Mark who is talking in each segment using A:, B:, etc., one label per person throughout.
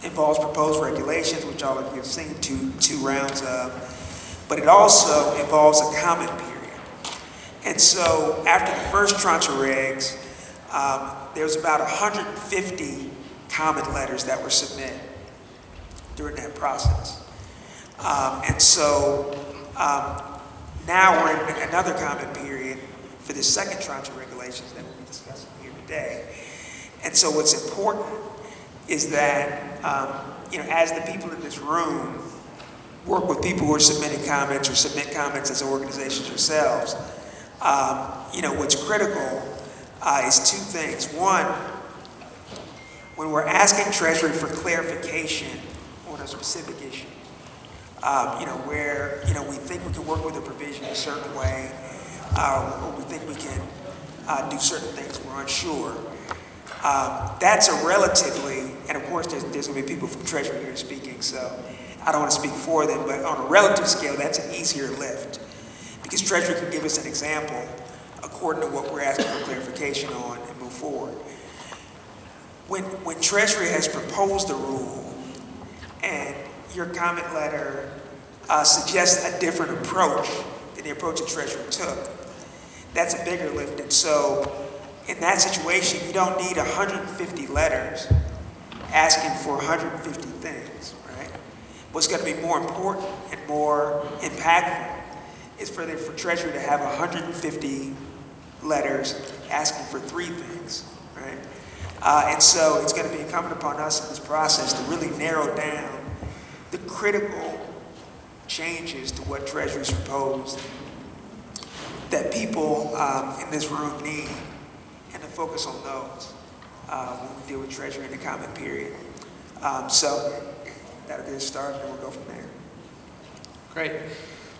A: involves proposed regulations, which all of you have seen two rounds of, but it also involves a comment period. And so after the first tranche of regs, there's about 150 comment letters that were submitted during that process. And so now we're in another comment period for the second tranche of regulations that we'll be discussing here today. And so what's important is that, as the people in this room work with people who are submitting comments or submit comments as organizations yourselves, what's critical is two things. One, when we're asking Treasury for clarification on a specific issue, where, we think we can work with a provision a certain way, or we think we can do certain things we're unsure, that's a relatively, and of course there's going to be people from Treasury here speaking, so I don't want to speak for them, but on a relative scale, that's an easier lift, because Treasury can give us an example according to what we're asking for clarification on and move forward. When Treasury has proposed a rule and your comment letter suggests a different approach than the approach that Treasury took, that's a bigger lift. And so in that situation, you don't need 150 letters asking for 150 things, right? What's going to be more important and more impactful is for Treasury to have 150 letters asking for 3 things, right? And so it's going to be incumbent upon us in this process to really narrow down the critical changes to what Treasury's proposed that people in this room need, and to focus on those when we deal with Treasury in the comment period. So that'll get us started, and we'll go from there.
B: Great.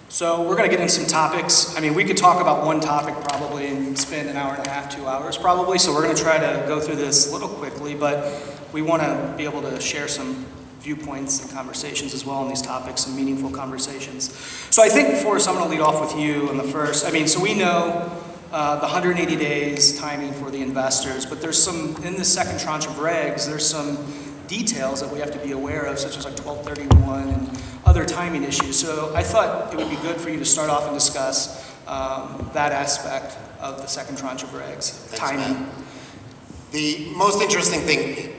B: So we're going to get into some topics. I mean, we could talk about one topic probably and spend an hour and a half, 2 hours probably. So we're going to try to go through this a little quickly, but we want to be able to share some viewpoints and conversations as well on these topics, some meaningful conversations. So I think, Forrest, I'm going to lead off with you on the first. I mean, so we know the 180 days timing for the investors, but there's some, in the second tranche of regs, there's some details that we have to be aware of, such as like 1231 and other timing issues. So I thought it would be good for you to start off and discuss that aspect of the second tranche of regs,
C: Thanks,
B: timing.
C: Matt. The most interesting thing,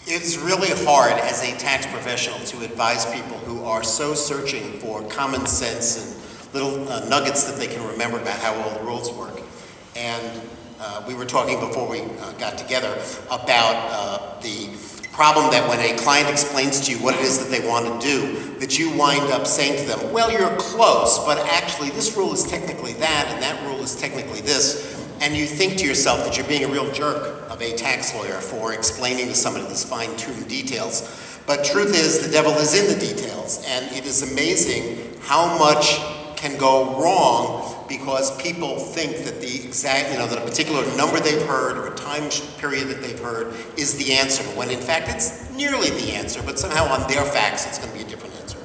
C: it's really hard as a tax professional to advise people who are so searching for common sense and little nuggets that they can remember about how all the rules work. And we were talking before we got together about the problem that when a client explains to you what it is that they want to do, that you wind up saying to them, well, you're close, but actually this rule is technically that, and that rule is technically this. And you think to yourself that you're being a real jerk of a tax lawyer for explaining to somebody these fine-tuned details. But truth is, the devil is in the details, and it is amazing how much can go wrong because people think that the exact, that a particular number they've heard or a time period that they've heard is the answer, when in fact it's nearly the answer, but somehow on their facts it's going to be a different answer.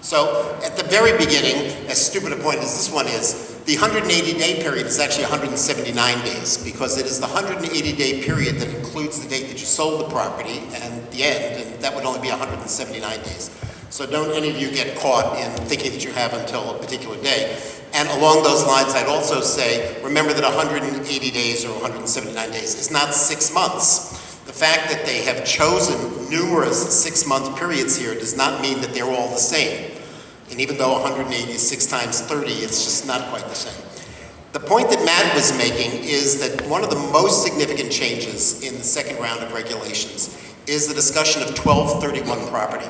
C: So at the very beginning, as stupid a point as this one is, the 180-day period is actually 179 days because it is the 180-day period that includes the date that you sold the property and the end, and that would only be 179 days. So don't any of you get caught in thinking that you have until a particular day. And along those lines, I'd also say, remember that 180 days or 179 days is not 6 months. The fact that they have chosen numerous 6-month periods here does not mean that they're all the same. And even though 180 is 6 times 30, it's just not quite the same. The point that Matt was making is that one of the most significant changes in the second round of regulations is the discussion of 1231 property.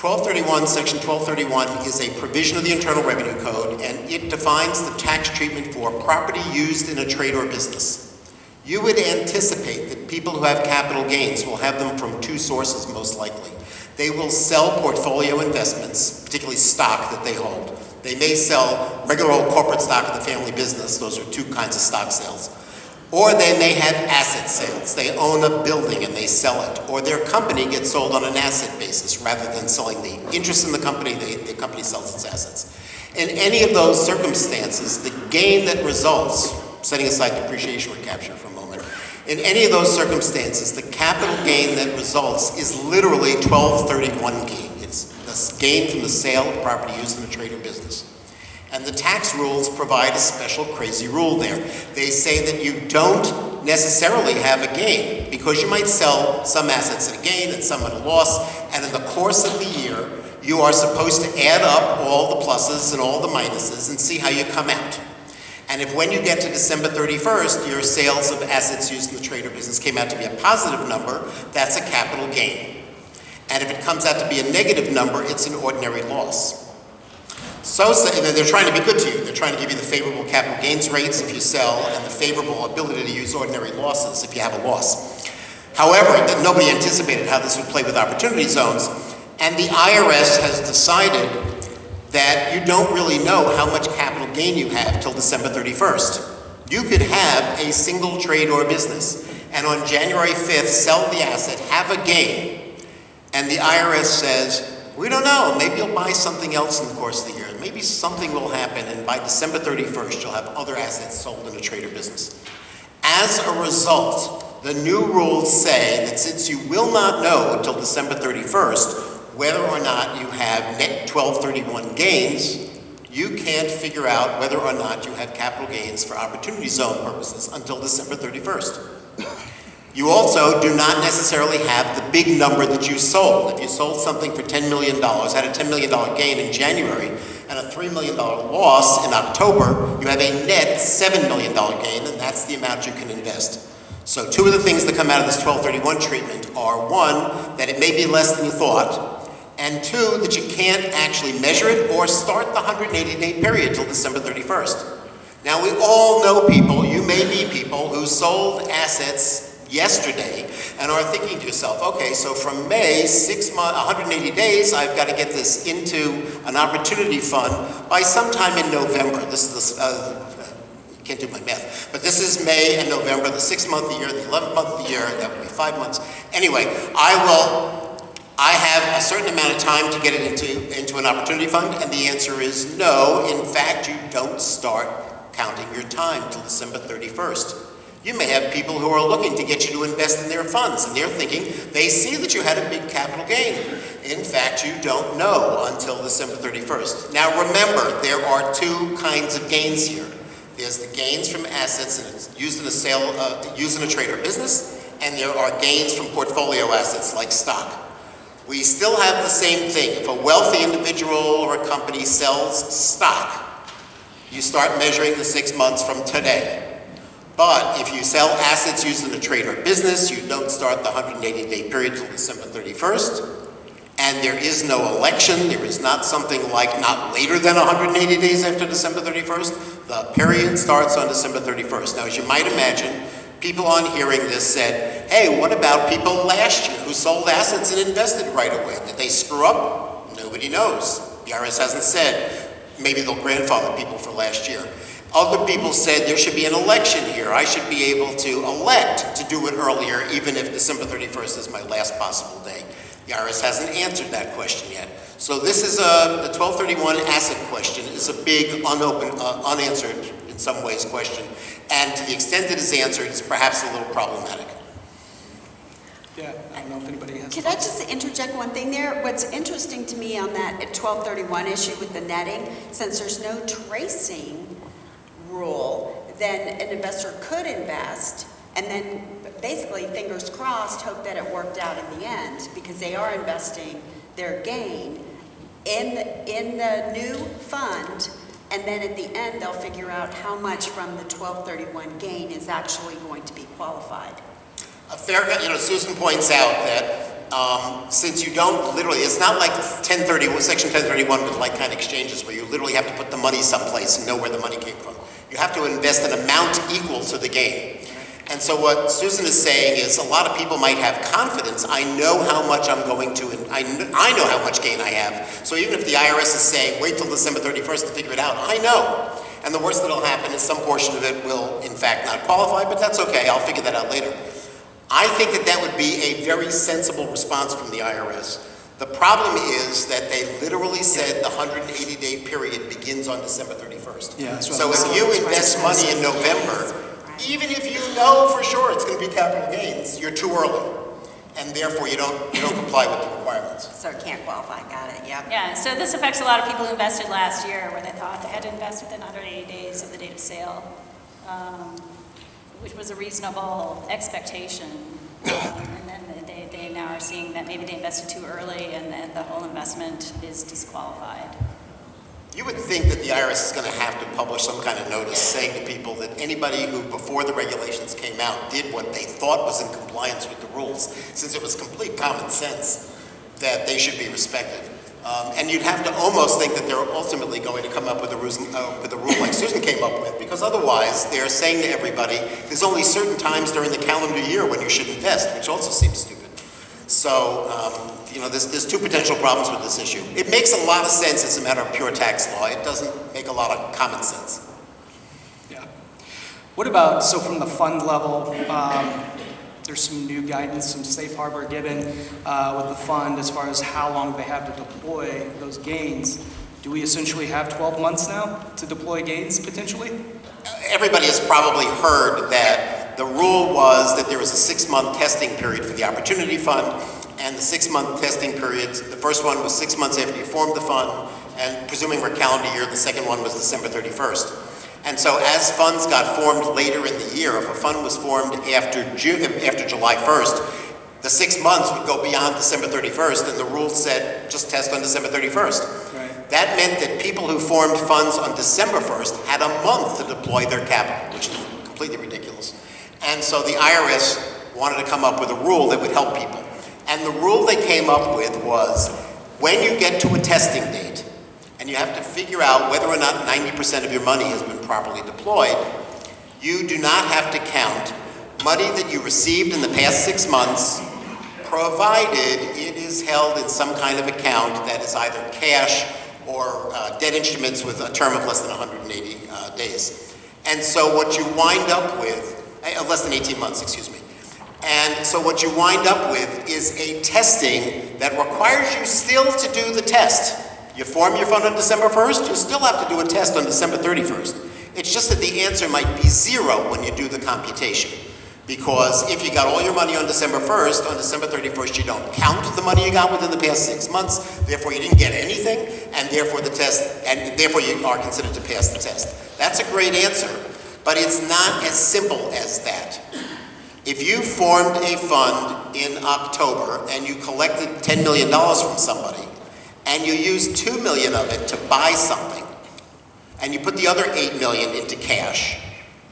C: 1231, Section 1231 is a provision of the Internal Revenue Code, and it defines the tax treatment for property used in a trade or business. You would anticipate that people who have capital gains will have them from 2 sources most likely. They will sell portfolio investments, particularly stock that they hold. They may sell regular old corporate stock of the family business. Those are 2 kinds of stock sales. Or they may have asset sales. They own a building and they sell it. Or their company gets sold on an asset basis rather than selling the interest in the company, the company sells its assets. In any of those circumstances, the gain that results, setting aside depreciation recapture for a moment, In any of those circumstances, the capital gain that results is literally 1231 gain. It's the gain from the sale of property used in a trade or business. And the tax rules provide a special crazy rule there. They say that you don't necessarily have a gain because you might sell some assets at a gain and some at a loss, and in the course of the year, you are supposed to add up all the pluses and all the minuses and see how you come out. And if when you get to December 31st, your sales of assets used in the trade or business came out to be a positive number, that's a capital gain. And if it comes out to be a negative number, it's an ordinary loss. So they're trying to be good to you. They're trying to give you the favorable capital gains rates if you sell and the favorable ability to use ordinary losses if you have a loss. However, nobody anticipated how this would play with opportunity zones, and the IRS has decided that you don't really know how much capital gain you have till December 31st. You could have a single trade or business, and on January 5th, sell the asset, have a gain, and the IRS says, we don't know, maybe you'll buy something else in the course of the year. Maybe something will happen, and by December 31st, you'll have other assets sold in a trade or business. As a result, the new rules say that since you will not know until December 31st whether or not you have net 1231 gains, you can't figure out whether or not you have capital gains for opportunity zone purposes until December 31st. You also do not necessarily have the big number that you sold. If you sold something for $10 million, had a $10 million gain in January, and a $3 million loss in October, you have a net $7 million gain, and that's the amount you can invest. So two of the things that come out of this 1231 treatment are, one, that it may be less than you thought, and two, that you can't actually measure it or start the 180-day period till December 31st. Now, we all know people, you may be people, who sold assets yesterday and are thinking to yourself, okay, so from May, 6 months, 180 days, I've got to get this into an opportunity fund by sometime in November. This is can't do my math, but this is May and November, the 6th month of the year, the 11th month of the year, that would be 5 months. Anyway, I have a certain amount of time to get it into an opportunity fund, and the answer is no. In fact, you don't start counting your time till December 31st. You may have people who are looking to get you to invest in their funds, and they're thinking they see that you had a big capital gain. In fact, you don't know until December 31st. Now remember, there are two kinds of gains here. There's the gains from assets used in a sale, used in a trade or business, and there are gains from portfolio assets like stock. We still have the same thing. If a wealthy individual or a company sells stock, you start measuring the 6 months from today. But if you sell assets used in a trade or business, you don't start the 180-day period till December 31st. And there is no election. There is not something like not later than 180 days after December 31st. The period starts on December 31st. Now, as you might imagine, people on hearing this said, hey, what about people last year who sold assets and invested right away? Did they screw up? Nobody knows. The IRS hasn't said. Maybe they'll grandfather people for last year. Other people said there should be an election here. I should be able to elect to do it earlier, even if December 31st is my last possible day. The IRS hasn't answered that question yet. So this is the 1231 asset question is a big, unanswered, in some ways, question. And to the extent that it's answered, it's perhaps a little problematic.
B: Yeah, I don't know if anybody has.
D: Could I just interject one thing there? What's interesting to me on that 1231 issue with the netting, since there's no tracing rule, then an investor could invest and then basically, fingers crossed, hope that it worked out in the end, because they are investing their gain in the new fund, and then at the end they'll figure out how much from the 1231 gain is actually going to be qualified.
C: A fair, Susan points out that since you don't literally, it's not like Section 1031 with like-kind exchanges where you literally have to put the money someplace and know where the money came from. You have to invest an amount equal to the gain. And so what Susan is saying is a lot of people might have confidence. I know how much I'm going to, and I know how much gain I have. So even if the IRS is saying, wait till December 31st to figure it out, I know. And the worst that'll happen is some portion of it will, in fact, not qualify, but that's okay. I'll figure that out later. I think that that would be a very sensible response from the IRS. The problem is that they literally said the 180-day period begins on December 31st.
B: Yeah,
C: so if you invest money in November, even if you know for sure it's going to be capital gains, you're too early. And therefore, you don't comply with the requirements.
D: So it can't qualify, got it, yep.
E: Yeah, so this affects a lot of people who invested last year where they thought they had to invest within 180 days of the date of sale, which was a reasonable expectation. And then they now are seeing that maybe they invested too early and then the whole investment is disqualified.
C: You would think that the IRS is going to have to publish some kind of notice saying to people that anybody who, before the regulations came out, did what they thought was in compliance with the rules, since it was complete common sense that they should be respected. And you'd have to almost think that they're ultimately going to come up with a rule like Susan came up with, because otherwise they're saying to everybody, there's only certain times during the calendar year when you should invest, which also seems stupid. So, there's two potential problems with this issue. It makes a lot of sense as a matter of pure tax law. It doesn't make a lot of common sense.
B: Yeah. What about, so from the fund level, there's some new guidance, some safe harbor given with the fund as far as how long they have to deploy those gains. Do we essentially have 12 months now to deploy gains potentially?
C: Everybody has probably heard that the rule was that there was a 6-month testing period for the Opportunity Fund, and the 6-month testing periods, the first one was 6 months after you formed the fund, and presuming we're calendar year, the second one was December 31st. And so as funds got formed later in the year, if a fund was formed after July 1st, the 6 months would go beyond December 31st, and the rule said just test on December 31st.
B: Right.
C: That meant that people who formed funds on December 1st had a month to deploy their capital, which is completely ridiculous. And so the IRS wanted to come up with a rule that would help people. And the rule they came up with was, when you get to a testing date, and you have to figure out whether or not 90% of your money has been properly deployed, you do not have to count money that you received in the past 6 months, provided it is held in some kind of account that is either cash or debt instruments with a term of less than 180 days. And so what you wind up with, less than 18 months, excuse me. And so what you wind up with is a testing that requires you still to do the test. You form your fund on December 1st, you still have to do a test on December 31st. It's just that the answer might be 0 when you do the computation. Because if you got all your money on December 1st, on December 31st you don't count the money you got within the past 6 months, therefore you didn't get anything, and therefore you are considered to pass the test. That's a great answer, but it's not as simple as that. If you formed a fund in October and you collected $10 million from somebody, and you used $2 million of it to buy something, and you put the other $8 million into cash,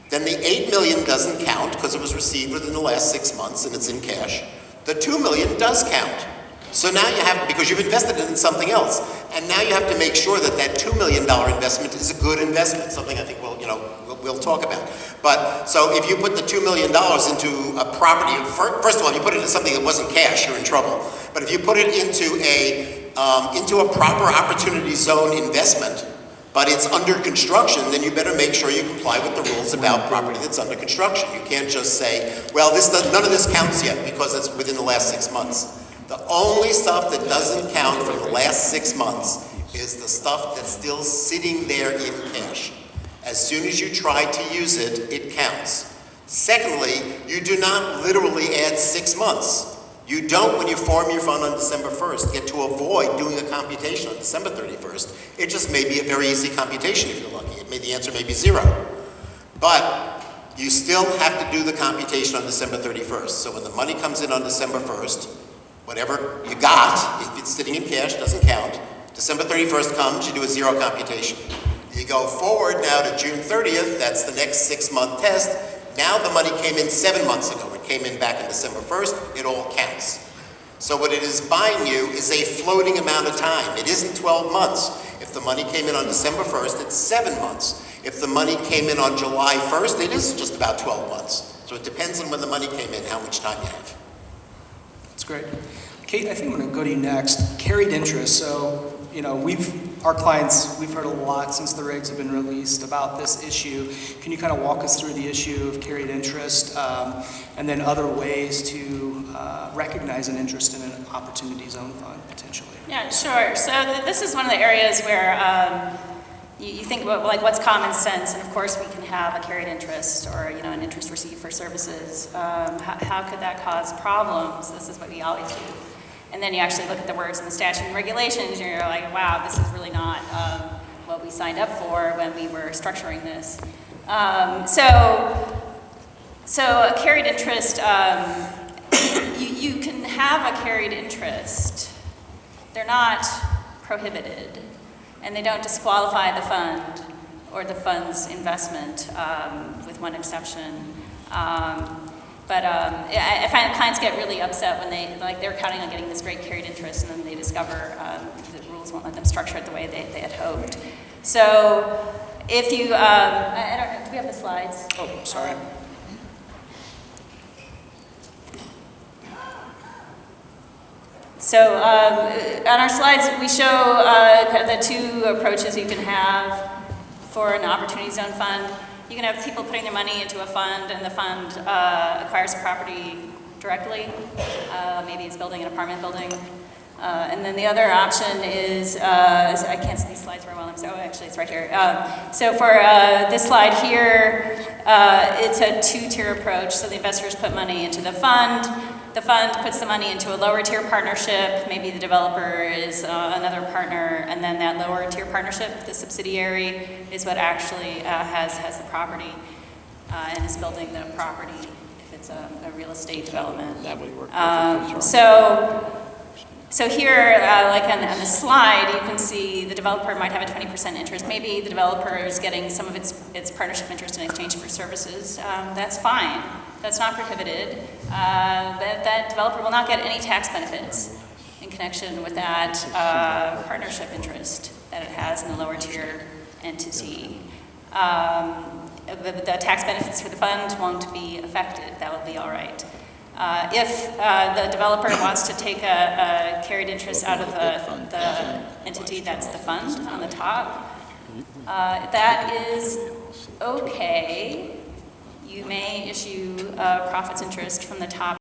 C: then the $8 million doesn't count because it was received within the last 6 months and it's in cash. The $2 million does count. So now you have, because you've invested it in something else, and now you have to make sure that that $2 million investment is a good investment, something I think we'll talk about. But, so if you put the $2 million into a property, first of all, if you put it into something that wasn't cash, you're in trouble. But if you put it into a proper opportunity zone investment, but it's under construction, then you better make sure you comply with the rules about property that's under construction. You can't just say, well, none of this counts yet because it's within the last 6 months. The only stuff that doesn't count from the last 6 months is the stuff that's still sitting there in cash. As soon as you try to use it, it counts. Secondly, you do not literally add 6 months. You don't, when you form your fund on December 1st, get to avoid doing a computation on December 31st. It just may be a very easy computation if you're lucky. The answer may be 0. But you still have to do the computation on December 31st. So when the money comes in on December 1st, whatever you got, if it's sitting in cash, doesn't count. December 31st comes, you do a 0 computation. You go forward now to June 30th, that's the next 6-month test. Now the money came in 7 months ago. It came in back on December 1st, it all counts. So what it is buying you is a floating amount of time. It isn't 12 months. If the money came in on December 1st, it's 7 months. If the money came in on July 1st, it is just about 12 months. So it depends on when the money came in, how much time you have.
B: That's great. Kate, I think I'm going to go to you next. Carried interest. So, our clients, we've heard a lot since the regs have been released about this issue. Can you kind of walk us through the issue of carried interest and then other ways to recognize an interest in an opportunity zone fund potentially?
E: Yeah, sure. So this is one of the areas where you think about, like, what's common sense, and of course we can have a carried interest or, you know, an interest received for services. How could that cause problems? This is what we always do. And then you actually look at the words in the statute and regulations, and you're like, wow, this is really not what we signed up for when we were structuring this. So a carried interest, you can have a carried interest. They're not prohibited, and they don't disqualify the fund or the fund's investment, with one exception. I find clients get really upset when they're counting on getting this great carried interest, and then they discover the rules won't let them structure it the way they had hoped. So if you, I don't know, do we have the slides?
B: Oh, sorry.
E: So on our slides, we show kind of the two approaches you can have for an opportunity zone fund. You can have people putting their money into a fund, and the fund acquires the property directly. Maybe it's building an apartment building. And then the other option is, I can't see these slides very well, actually it's right here. So for this slide here, it's a two-tier approach. So the investors put money into the fund puts the money into a lower tier partnership. Maybe the developer is another partner, and then that lower tier partnership, the subsidiary, is what actually has the property and is building the property if it's a real estate development.
F: That would work.
E: So here, like on the slide, you can see the developer might have a 20% interest. Maybe the developer is getting some of its partnership interest in exchange for services. That's fine. That's not prohibited. That developer will not get any tax benefits in connection with that partnership interest that it has in the lower tier entity. The tax benefits for the fund won't be affected. That will be all right. If the developer wants to take a carried interest out of the entity that's the fund on the top, that is okay. You may issue profits interest from the top